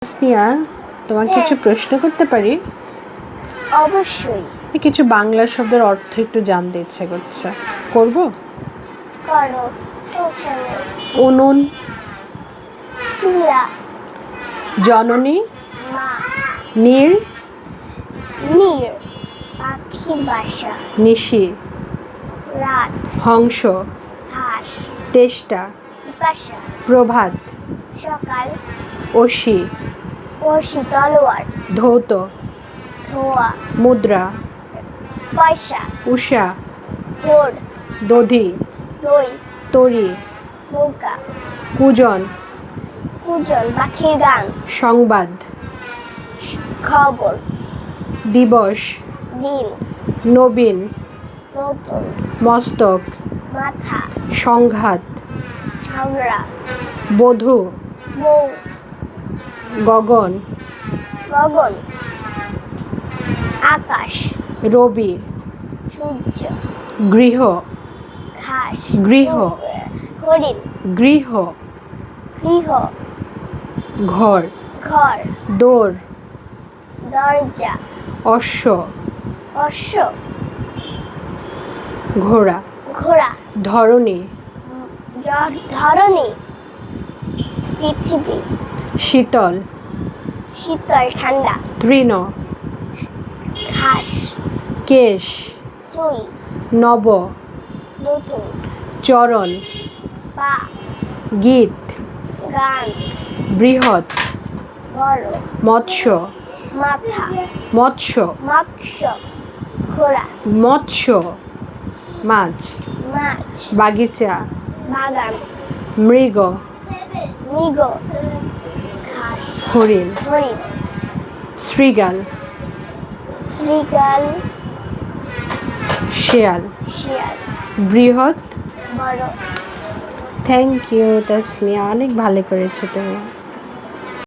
তাসনিয়া, তোমাকে কিছু প্রশ্ন করতে পারি? অবশ্যই। কিছু বাংলা শব্দের অর্থ একটু জানতে ইচ্ছে করছে, করব? করো। সমস্যা নেই। উনুন, চুলা, জননী, মা, নীর, নীর, পাখির বাসা, নিশি, রাত, হংস, হাঁস, তেষ্টা, পিপাসা, প্রভাত, সকাল, অসি, বড়শি, তলোয়ার, ধৌত, ধোয়া, মুদ্রা, পয়সা, উষা, ভোর, দধি, দই, তরি, নৌকা, কুজন, কুজন, পাখির গান, সংবাদ, খবর, দিবস, দিন, নবীন, নতুন, মস্তক, মাথা, সংঘাত, ঝগড়া, বধূ, বউ, গগন, গগন, আকাশ, রবি, সূর্য, গৃহ, ঘাস, গৃহ, হরিণ, গৃহ, গৃহ, ঘর, ঘর, দৌড়, দরজা, অশ্ব, অশ্ব, ঘোড়া, ঘোড়া, ধরণী, ধরণী, পৃথিবী, শীতল, শীতল, ঠান্ডা, তৃণ, ঘাস, কেশ, চুল, নব, নতুন, চরণ, পা, গীত, গান, বৃহৎ, বড়, মৎস্য, মাথা, মৎস্য, মৎস্য, ঘোড়া, মৎস্য, মাছ, মাছ, বাগিচা, বাগান, মৃগ, মৃগ, ঘাস, হরিণ, হরিণ, শৃগাল, শৃগাল, শেয়াল, শিয়াল, বৃহৎ। বড়। থ্যাংক ইউ তাসনিয়া, অনেক ভালো করেছো তুমি।